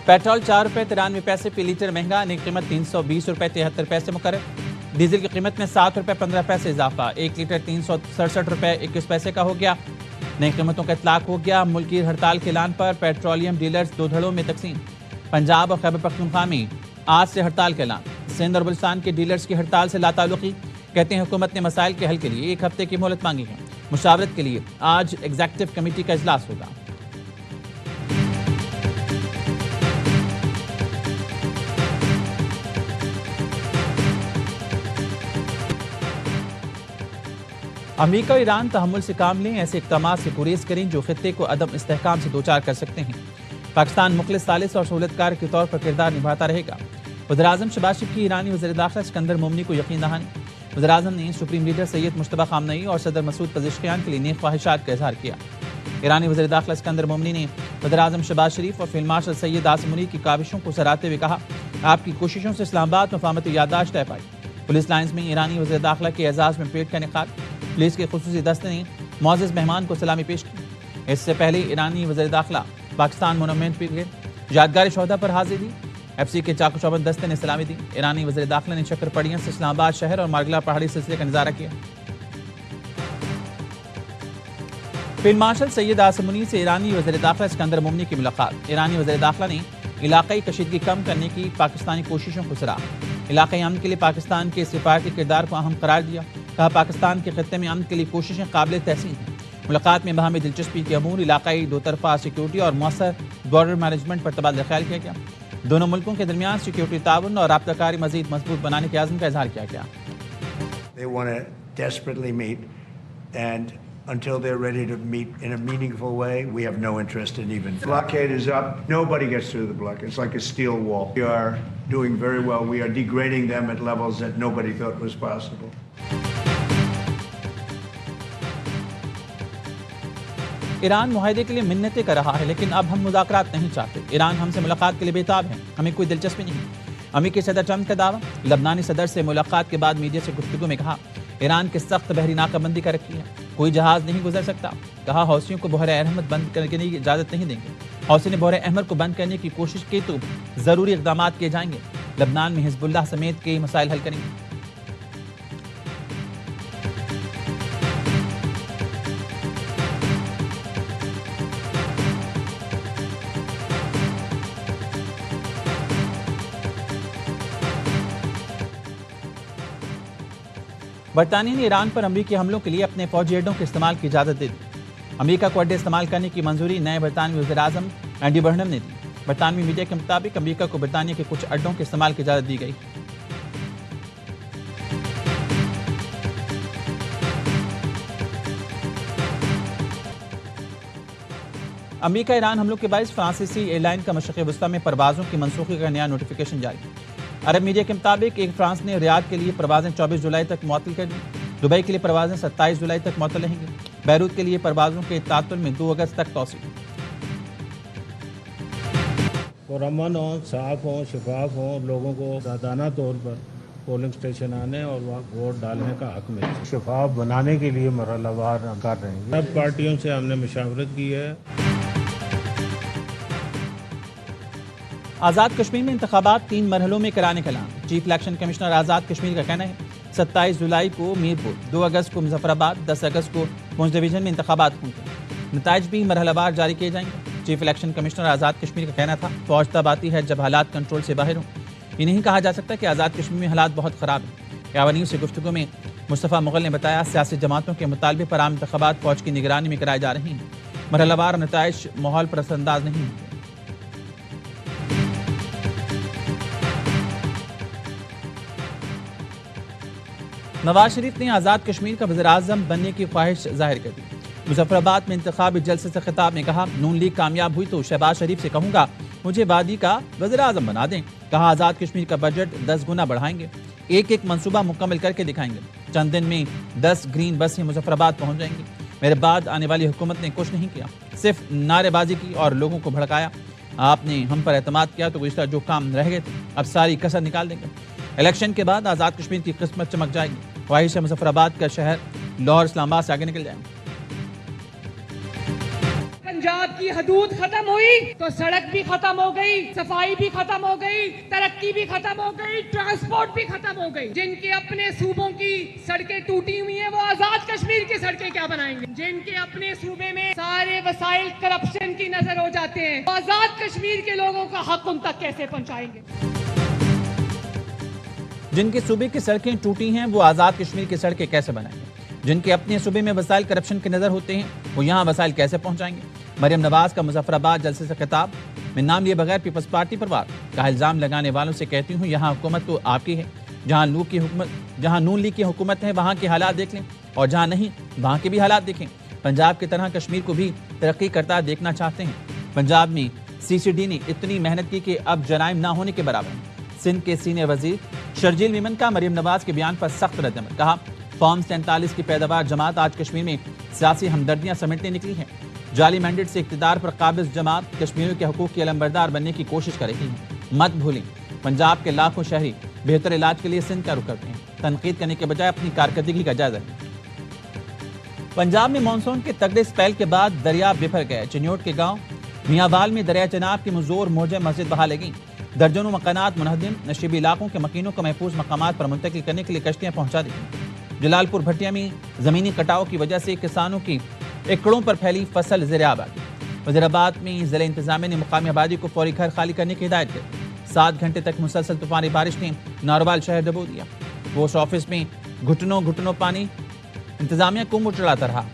Petrol 4 रुपये 93 पैसे फी litre महंगा, नई कीमत 320 रुपये 73 पैसे मुकर्रर। डीजल की कीमत में 7 रुपये 15 पैसे इजाफा, 1 लीटर 367 रुपये 21 पैसे का हो गया। नई कीमतों का इतलाक हो गया। मुल्की हड़ताल के ऐलान पर पेट्रोलियम डीलर्स दो धड़ों में तकसीम। पंजाब और खैबर पख्तूनख्वा में आज से हड़ताल का ऐलान। सिंध और बलूचिस्तान के डीलर्स की हड़ताल से लाताल्लुकी, कहते हैं हुकूमत ने मसाइल के हल के लिए 1 हफ्ते की मोहलत मांगी है। मुशावरत के लिए आज एग्जीक्यूटिव कमेटी का इजलास होगा। अमेरिका और ईरान तहम्मुल से काम लें, ऐसे इक़दाम से गुरेज करें जो खित्ते को अदम इस्तेहकाम से दोचार कर सकते हैं। पाकिस्तान मुखलिस सालिस और सहूलतकार के तौर पर किरदार निभाता रहेगा। वज़ीर-ए-आज़म शहबाज शरीफ की ईरानी वज़ीर दाखिला सिकंदर मोमनी को यकीन दहानी। वज़ीर-ए-आज़म ने सुप्रीम लीडर सैयद मुश्तबा खामनई और सदर मसूद पज़ेश्कियान के लिए नेक ख्वाहिशात का इजहार किया। ईरानी वज़ीर दाखिला सिकंदर मोमनी ने वज़ीर-ए-आज़म शहबाज शरीफ और फील्ड मार्शल सैयद आसिम मुनीर की काविशों को सराहते हुए कहा, आपकी कोशिशों से इस्लामाबाद मफाहमत याददाश्त तय पाई। पुलिस लाइन्स में ईरानी वज़ीर दाखिला के एजाज़ में पेट का निकाल। पुलिस के खुसूसी दस्ते ने मुअज़्ज़ज़ मेहमान को सलामी पेश की। इससे पहले ईरानी वज़ीर दाखिला पाकिस्तान मोनूमेंट पर गए, यादगार शोहदा पर हाजिर दी। एफसी के चाकू चौबंद दस्ते ने सलामी दी। ईरानी वज़ीर दाखिला ने शक्कर पड़ियां से इस्लामाबाद शहर और मार्गला पहाड़ी सिलसिले का नज़ारा किया। फील्ड मार्शल सैयद आसिम मुनीर से ईरानी वज़ीर दाखिला सिकंदर मोमनी की मुलाकात। ईरानी वज़ीर दाखिला ने इलाकाई कशीदगी कम करने की पाकिस्तानी कोशिशों को सराहा। इलाकाई अमन के लिए पाकिस्तान के सिफारती किरदार को अहम करार दिया। कहा, पाकिस्तान के खत्ते में अमन के लिए कोशिशें काबिल तहसीन हैं। मुलाकात में बाहमी दिलचस्पी के अमूर, इलाकाई दो तरफा सिक्योरिटी और मौसर बॉर्डर मैनेजमेंट पर तबादला ख्याल किया गया। दोनों मुल्कों के दरमियान सिक्योरिटी ताउन और राब्ताकारी मजीद मजबूत बनाने के आज़म का इजहार किया गया। They want to desperately meet, and until they're ready to meet in a meaningful way, we have no interest in even. Blockade is up. Nobody gets through the blockade. It's like a steel wall. We are doing very well. We are degrading them at levels that nobody thought was possible. Iran मुआहदे के लिए मिन्नतें कर रहा है, लेकिन अब हम मुज़ाकरात नहीं चाहते। ईरान हमसे मुलाकात के लिए बेताब है, हमें कोई दिलचस्पी नहीं। अमेरिकी सदर ट्रंप का दावा। लबनानी सदर से मुलाकात के बाद मीडिया से गुफ्तगू में कहा, ईरान की सख्त बहरी नाकाबंदी कर रखी है, कोई जहाज नहीं गुजर सकता। कहा, हौसियों को बहर अहमद बंद करने की इजाज़त नहीं देंगे। हौसी ने बहर अहमद को बंद करने की कोशिश की तो ज़रूरी इक़दाम किए जाएंगे। लबनान में हिज़्बुल्लाह समेत कई मसाइल हल करेंगे। बरतानिया ने ईरान पर अमरीकी हमलों के लिए अपने फौजी अड्डों के इस्तेमाल की इजाज़त दे दी। अमरीका को अड्डे इस्तेमाल करने की मंजूरी नए बरतानवी वज़ीर-ए-आज़म एंडी बर्नम ने दी। बरतानवी मीडिया के मुताबिक अमरीका को बरतानिया के कुछ अड्डों के इस्तेमाल की इजाज़त दी गई। अमरीका ईरान हमलों के बायस फ्रांसीसी एयरलाइन का मशरिक़ वस्ती में परवाज़ों की मनसूखी का नया नोटिफिकेशन जारी। अरब मीडिया के मुताबिक एक फ्रांस ने रियाद के लिए परवाज़ें 24 जुलाई तक मुअत्तल कर दी। दुबई के लिए परवाज़ें 27 जुलाई तक मुअत्तल रहेंगी। बैरूत के लिए परवाज़ों के तातुल में 2 अगस्त तक तौसील। पुरअमन हो, साफ हो, शफाफ हो, लोगों को आज़ादाना तौर पर पोलिंग स्टेशन आने और वोट डालने का हक मिले। शफाफ बनाने के लिए मरहलावार कर रहे हैं। सब पार्टियों से हमने मुशावरत की है। आज़ाद कश्मीर में इंतखाबात 3 मरहलों में कराने का ऐलान। Chief election commissioner Azad Kashmir का कहना है 27 जुलाई को मीरपुर, 2 अगस्त को मुजफ्फराबाद, 10 अगस्त को पुंछ डिवीजन में इंतखाबात होंगे। नताइज भी मरहलावार जारी किए जाएंगे। Chief election commissioner Azad Kashmir का कहना था, फौज तब आती है जब हालात कंट्रोल से बाहर हों। ये नहीं कहा जा सकता कि आज़ाद कश्मीर में हालात बहुत ख़राब हैं। यावानी से गुफ्तगू में मुस्तफ़ा मुग़ल ने बताया, सियासी जमातों के मुतालबे पर आम इंतखाबात फौज की निगरानी में कराए जा रहे हैं। मरहलावार नताइज माहौल पर असरअंदाज नहीं होंगे। नवाज शरीफ ने आज़ाद कश्मीर का वज़ीर-ए-आज़म बनने की ख्वाहिश जाहिर कर दी। मुजफ्फराबाद में इंतखाबी जलसे से खिताब में कहा, नून लीग कामयाब हुई तो शहबाज शरीफ से कहूँगा मुझे वादी का वज़ीर-ए-आज़म बना दें। कहा, आज़ाद कश्मीर का बजट 10 गुना बढ़ाएंगे, एक मनसूबा मुकम्मल करके दिखाएंगे। चंद दिन में 10 ग्रीन बसें मुजफ्फराबाद पहुँच जाएंगी। मेरे बाद आने वाली हुकूमत ने कुछ नहीं किया, सिर्फ नारेबाजी की और लोगों को भड़काया। आपने हम पर एतमाद किया तो गुज़िश्ता जो काम रह गए थे अब सारी कसर निकाल देंगे। इलेक्शन के बाद आज़ाद कश्मीर की किस्मत चमक जाएगी। ख्वाहिश है मुजफ्फराबाद का शहर लाहौर इस्लामाबाद से आगे निकल जाए। पंजाब की हदूद खत्म हुई तो सड़क भी खत्म हो गई, सफाई भी खत्म हो गई, तरक्की भी खत्म हो गई, ट्रांसपोर्ट भी खत्म हो गई। जिनके अपने सूबों की सड़कें टूटी हुई हैं वो आजाद कश्मीर की सड़कें क्या बनाएंगे? जिनके अपने सूबे में सारे वसाइल करप्शन की नजर हो जाते हैं, तो आजाद कश्मीर के लोगों का हक उन तक कैसे पहुंचाएंगे? जिनके सूबे की सड़कें टूटी हैं वो आजाद कश्मीर की सड़कें कैसे बनाएंगे? जिनके अपने सूबे में वसाइल करप्शन की नजर होते हैं वो यहाँ वसाइल कैसे पहुंचाएंगे? मरियम नवाज का मुजफ्फराबाद जलसे से खिताब में नाम लिए बगैर पीपल्स पार्टी पर वार का इल्जाम लगाने वालों से कहती हूँ यहाँ हुकूमत तो आपकी है, जहाँ नून लीग की हुकूमत है वहाँ के हालात देख लें और जहाँ नहीं वहाँ के भी हालात देखें। पंजाब की तरह कश्मीर को भी तरक्की करता देखना चाहते हैं। पंजाब में CCD ने इतनी मेहनत की कि अब जराइम ना होने के बराबर है। सिंध के सीनियर वजीर शर्जील मेमन का मरियम नवाज के बयान पर सख्त रद्दअमल, कहा फॉर्म 47 की पैदावार जमात आज कश्मीर में सियासी हमदर्दियां समेटने निकली है। जाली मैंडेट से इक्तदार पर काबिज जमात कश्मीरियों के हकूक की अलंबरदार बनने की कोशिश कर रही है। मत भूलें पंजाब के लाखों शहरी बेहतर इलाज के लिए सिंध का रुख करते हैं। तनकीद करने के बजाय अपनी कारकर्दगी का जायजा लें। पंजाब में मानसून के तगड़े स्पेल के बाद दरिया बिफर गए। चिन्योट के गांव मियांवाल में दरिया चनाब की मुजोर मौजें मस्जिद बहा लगी। दर्जनों मकानात मुनहदिम, नशीबी इलाकों के मकीनों को महफूज मकामात पर मुंतकिल करने के लिए कश्तियां पहुंचा दी। जलालपुर भटिया में जमीनी कटाव की वजह से किसानों की एकड़ों पर फैली फसल ज़ेर-ए-आब आ गई। वज़ीराबाद में ज़िला इंतज़ामिया ने मुकामी आबादी को फौरी घर खाली करने की हिदायत दी। 7 घंटे तक मुसलसल तूफानी बारिश ने नारोवाल शहर डुबो दिया। पोस्ट ऑफिस में घुटनों पानी इंतजामिया को मुँह चढ़ाता रहा।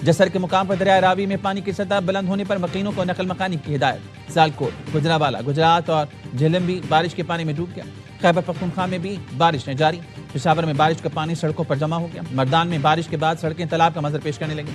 जसर के मुकाम पर दरिया रावी में पानी की सतह बुलंद होने पर मकीनों को नकल मकानी की हिदायत। सियालकोट, गुजरावाला, गुजरात और झेलम भी बारिश के पानी में डूब गया। खैबर पख्तूनख्वा में भी बारिश ने जारी। पेशावर में बारिश का पानी सड़कों पर जमा हो गया। मर्दान में बारिश के बाद सड़कें तालाब का मंजर पेश करने लगी।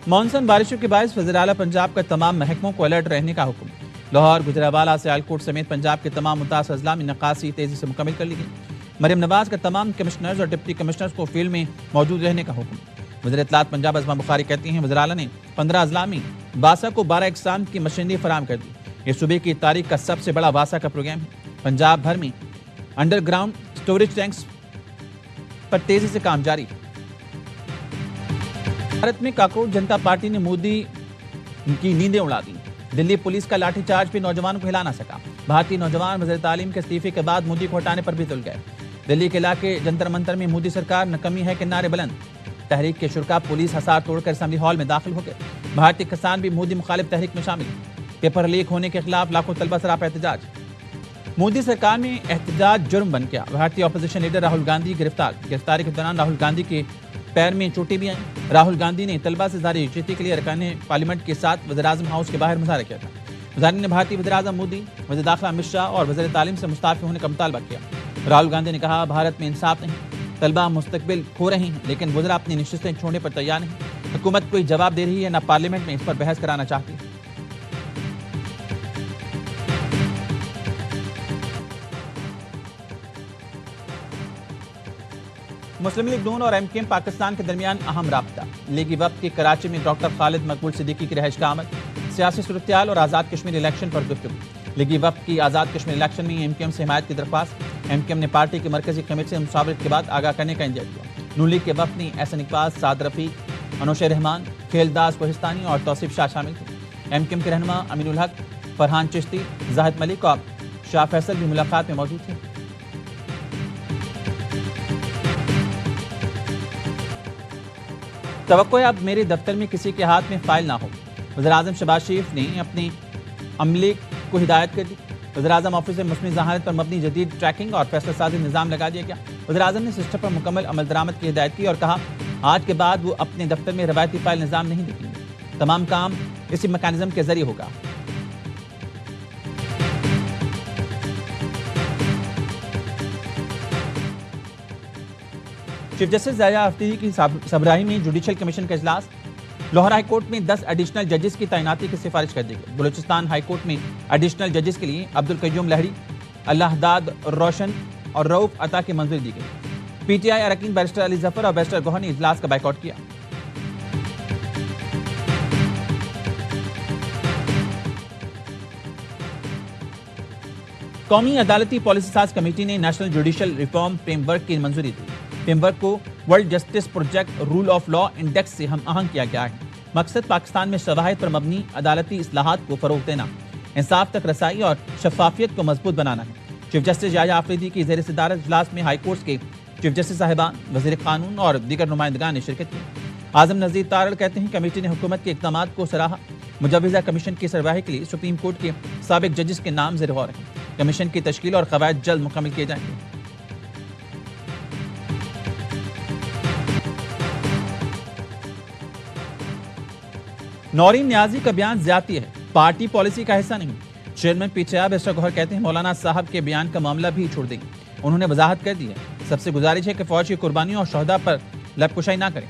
मानसून बारिशों के बायस वज़ीर आला पंजाब का तमाम महकमों को अलर्ट रहने का हुक्म। लाहौर, गुजरावाला, सियालकोट समेत पंजाब के तमाम मुतासर अजला में नक्कासी तेजी से मुकम्मल कर ली गई। मरियम नवाज का तमाम कमिश्नर्स और डिप्टी कमिश्नर्स को फील्ड में मौजूद रहने का हुक्म। वज़ीर इत्तलात पंजाब अज़मा बुखारी कहती हैं वज़ीर आला ने 15 अजला में वासा को 12 इकसाम की मशीनरी फराहम कर दी। ये सूबे की तारीख का सबसे बड़ा वासा का प्रोग्राम है। पंजाब भर में अंडरग्राउंड स्टोरेज टैंक्स पर तेजी से काम जारी। भारत में काकरोच जनता पार्टी ने मोदी की नींदें उड़ा दी। दिल्ली पुलिस का लाठीचार्ज भी नौजवानों को हिला ना सका। भारतीय नौजवान वज़ीर तालीम के इस्तीफे के बाद मोदी को हटाने पर भी तुल गए। दिल्ली के इलाके जंतर मंतर में मोदी सरकार नाकामी है के नारे बुलंद। तहरीक के शुरका पुलिस हसार तोड़कर असेंबली हॉल में दाखिल हो गए। भारतीय किसान भी मोदी मुखालिफ तहरीक में शामिल। पेपर लीक होने के खिलाफ लाखों तलबा सरापा एहतजाज। मोदी सरकार में एहतजाज जुर्म बन गया। भारतीय अपोजिशन लीडर राहुल गांधी गिरफ्तार। गिरफ्तारी के दौरान राहुल गांधी के पैर में चोटें भी आई। राहुल गांधी ने तलबा से जारी यकजहती के लिए अरकान पार्लियामेंट के साथ वज़ीर-ए-आज़म हाउस के बाहर मुजाहरा किया था। मुजाहिरीन ने भारतीय वज़ीर-ए-आज़म मोदी, वज़ीर दाखिला अमित शाह और वज़ीर तालीम से मुस्ताफ़ी होने का मुतालबा किया। राहुल गांधी ने कहा भारत में इंसाफ नहीं, तलबा मुस्तकबिल खो रही हैं, लेकिन वज़ीर अपनी नशिस्तें छोड़ने पर तैयार नहीं। हुकूमत कोई जवाब दे रही है, न पार्लियामेंट में इस पर बहस कराना चाहती है। मुस्लिम लीग नून और MKM पाकिस्तान के दरमियान अहम राब्ता। लीगी वफ्द की कराची में डॉक्टर खालिद मकबूल सिद्दीकी की रिहाइश का आमद। सियासी सूरत-ए-हाल और आज़ाद कश्मीर इलेक्शन पर गुफ्तगू। लीगी वफ्द की आज़ाद कश्मीर इलेक्शन में MKM से हिमायत की दरख्वास्त। MKM ने पार्टी की मरकजी कमेटी से मुशावरत के बाद आगाह करने का इंतज़ार किया। नून लीग के वफ्द में एहसन इकबाल, साद रफ़ीक, अनोशे रहमान, खेलदास कोहिस्तानी और तौसीफ शाह शामिल थे। MKM के रहनुमा अमीनुल हक, फरहान चिश्ती, जाहिद मलिक और शाह फैसल भी मुलाकात में मौजूद थे। तवक्को है अब मेरे दफ्तर में किसी के हाथ में फाइल ना हो। वज़ीर-ए-आज़म शहबाज शरीफ ने अपने अमले को हिदायत कर दी। वज़ीर-ए-आज़म ऑफिस में मुस्लिम ज़हारत पर मबनी जदीद ट्रैकिंग और फैसला साजी निज़ाम लगा दिया गया। वज़ीर-ए-आज़म ने सिस्टम पर मुकम्मल अमल दरामद की हिदायत की और कहा आज के बाद वो अपने दफ्तर में रवायती फाइल निज़ाम नहीं देखेंगे। तमाम काम इसी मैकेनिज्म के जरिए होगा। चीफ जस्टिस ज़ाहिरा अफ्रीदी की सबराही में जुडिशल कमीशन का इजलास। लाहौर हाई कोर्ट में 10 एडिशनल जजेस की तैनाती की सिफारिश कर दी गई। बलूचिस्तान हाई कोर्ट में एडिशनल जजेस के लिए अब्दुल कय्यूम लहरी, अल्लाहदाद रोशन और रऊफ अता की मंजूरी दी गई। PTI अरकान बैरिस्टर अली जफर और बैरिस्टर गौहर ने इजलास का बाइकआउट किया। कौमी अदालती पॉलिसी साज कमेटी ने नेशनल जुडिशल रिफॉर्म फ्रेमवर्क की मंजूरी दी। فریم ورک کو world justice project rule of law index سے ہم آہنگ کیا گیا ہے۔ مقصد پاکستان میں شواہد پر مبنی عدالتی اصلاحات کو فروغ دینا، انصاف تک رسائی اور شفافیت کو مضبوط بنانا ہے۔ چیف جسٹس یحییٰ آفریدی کی زیر صدارت اجلاس میں ہائی کورٹس کے چیف جسٹس صاحبان، وزیر قانون اور دیگر نمائندگان نے شرکت کی۔ اعظم نذیر تارڑ کہتے ہیں کمیٹی نے حکومت کے اقدامات کو سراہا، مجوزہ کمیشن کی سربراہی کے لیے سپریم کورٹ کے سابق ججز کے نام زیر غور ہیں۔ کمیشن کی تشکیل اور قواعد جلد مکمل کیے جائیں گے۔ نورین نیازی کا بیان زیادتی ہے، پارٹی پالیسی کا حصہ نہیں۔ چیئرمین پی ٹی آئی بیرسٹر گوہر کہتے ہیں مولانا صاحب کے بیان کا معاملہ بھی چھوڑ دیں۔ انہوں نے وضاحت کر دی ہے، سب سے گزارش ہے کہ فوج کی قربانیوں اور شہداء پر لب کشائی نہ کریں۔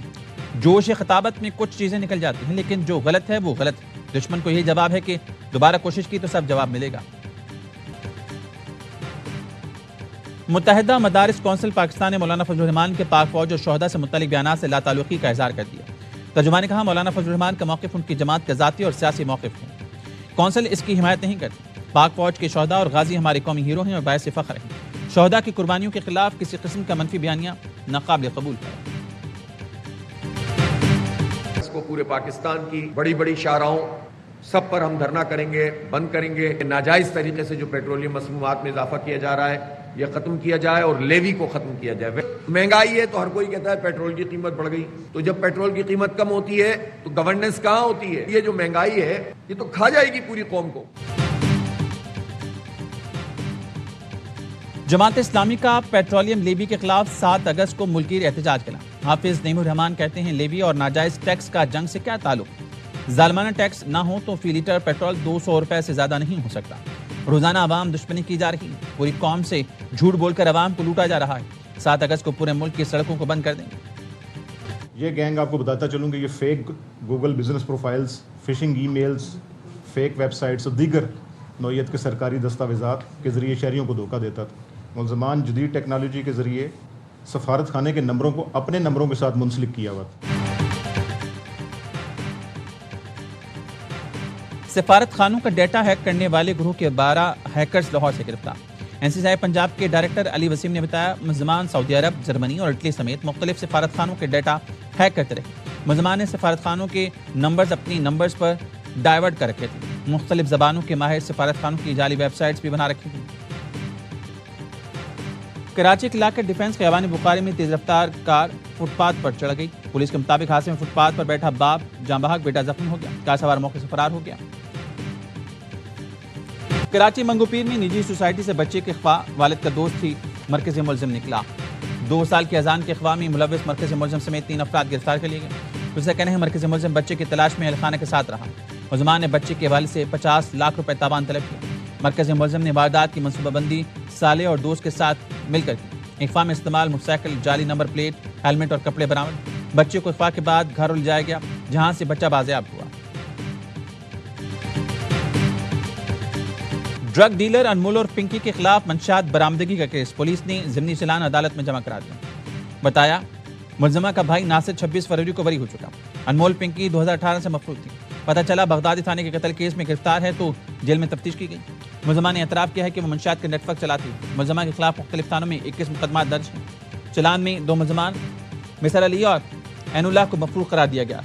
جوش خطابت میں کچھ چیزیں نکل جاتی ہیں، لیکن جو غلط ہے وہ غلط ہے۔ دشمن کو یہی جواب ہے کہ دوبارہ کوشش کی تو سب جواب ملے گا۔ متحدہ مدارس کونسل پاکستان نے مولانا فضل الرحمان کے پاک فوج اور شہداء سے متعلق بیانات سے لا تعلقی کا اظہار کر دیا۔ ترجمان نے کہا مولانا فضل الرحمان کا موقف ان کی جماعت کا ذاتی اور سیاسی موقف ہے، کونسل اس کی حمایت نہیں کرتی۔ پاک فوج کے شہداء اور غازی ہمارے قومی ہیرو ہیں اور باعث فخر ہیں۔ شہداء کی قربانیوں کے خلاف کسی قسم کا منفی بیانیہ ناقابل قبول ہے۔ اس کو پورے پاکستان کی بڑی بڑی شاہراہوں سب پر ہم دھرنا کریں گے، بند کریں گے۔ ناجائز طریقے سے جو پیٹرولیم مسمومات میں اضافہ کیا جا رہا ہے یہ ختم کیا جائے اور لیوی کو ختم کیا جائے۔ مہنگائی ہے تو ہر کوئی کہتا ہے پیٹرول کی قیمت بڑھ گئی، تو جب پیٹرول کی قیمت کم ہوتی ہے تو گورننس کہاں ہوتی ہے؟ یہ جو مہنگائی ہے یہ تو کھا جائے گی پوری قوم کو۔ جماعت اسلامی کا پیٹرولیم لیوی کے خلاف 7 اگست کو ملکی احتجاج کا اعلان۔ حافظ نعیم الرحمان کہتے ہیں لیوی اور ناجائز ٹیکس کا جنگ سے کیا تعلق؟ ظالمانہ ٹیکس نہ ہو تو فی لیٹر پیٹرول 200 روپے سے زیادہ نہیں ہو سکتا۔ روزانہ عوام دشمنی کی جا رہی ہے، پوری قوم سے جھوٹ بول کر عوام کو لوٹا جا رہا ہے۔ 7 اگست کو پورے ملک کی سڑکوں کو بند کر دیں گے۔ یہ گینگ آپ کو بتاتا چلوں کہ یہ fake Google business profiles, phishing emails, fake websites اور دیگر نوعیت کے سرکاری دستاویزات کے ذریعے شہریوں کو دھوکہ دیتا تھا۔ ملزمان جدید ٹیکنالوجی کے ذریعے سفارت خانے کے نمبروں کو اپنے نمبروں کے ساتھ منسلک کیا ہوا تھا۔ سفارت خانوں کا ڈیٹا ہیک کرنے والے گروہ کے 12 ہیکرز لاہور سے گرفتار۔ این سی سی آئی پنجاب کے ڈائریکٹر علی وسیم نے بتایا ملزمان سعودی عرب، جرمنی اور اٹلی سمیت مختلف سفارت خانوں کے ڈیٹا ہیک کرتے رہے۔ ملزمان نے سفارت خانوں کے نمبرز اپنی نمبرز پر ڈائیورٹ کر رکھے تھے۔ مختلف زبانوں کے ماہر سفارت خانوں کی جعلی ویب سائٹس بھی بنا رکھی تھیں۔ کراچی کے علاقے ڈیفنس خیابان بخاری میں تیز رفتار کار فٹ پاتھ پر چڑھ گئی۔ پولیس کے مطابق حادثے میں فٹ پاتھ پر بیٹھا باپ جاں بحق، بیٹا زخمی ہو گیا۔ کار سوار موقع سے فرار ہو گیا۔ کراچی منگو پیر میں نجی سوسائٹی سے بچے کے اغوا، والد کا دوست ہی مرکزی ملزم نکلا۔ 2 سال کی اذان کے اغوا میں ملوث مرکزی ملزم سمیت 3 افراد گرفتار کر لیے گئے۔ پولیس کا کہنا ہے مرکزی ملزم بچے کی تلاش میں اہل خانہ کے ساتھ رہا۔ ملزمان نے بچے کے والد سے 50 لاکھ روپے تاوان طلب کیا۔ مرکزی ملزم نے واردات کی منصوبہ بندی سالے اور دوست کے ساتھ مل کر کی۔ اغوا میں استعمال موٹر سائیکل، جعلی نمبر پلیٹ، ہیلمٹ اور کپڑے برآمد۔ بچے کو اغوا کے بعد گھر لے جایا گیا جہاں سے بچہ بازیاب ہوا۔ ڈرگ ڈیلر انمول اور پنکی کے خلاف منشیات برآمدگی کا کیس پولیس نے ضمنی چلان عدالت میں جمع کرا دیا۔ بتایا ملزمہ کا بھائی ناصر 26 فروری کو بری ہو چکا۔ انمول پنکی 2018 سے مفروض تھی۔ پتہ چلا بغدادی تھانے کے قتل کیس میں گرفتار ہے تو جیل میں تفتیش کی گئی۔ ملزمہ نے اعتراف کیا ہے کہ وہ منشیات کا نیٹ ورک چلاتی ہے۔ ملزمہ کے خلاف مختلف تھانوں میں 21 مقدمات درج ہیں۔ چلان میں 2 ملزمان مصر علی اور عین اللہ کو مفروض قرار دیا گیا۔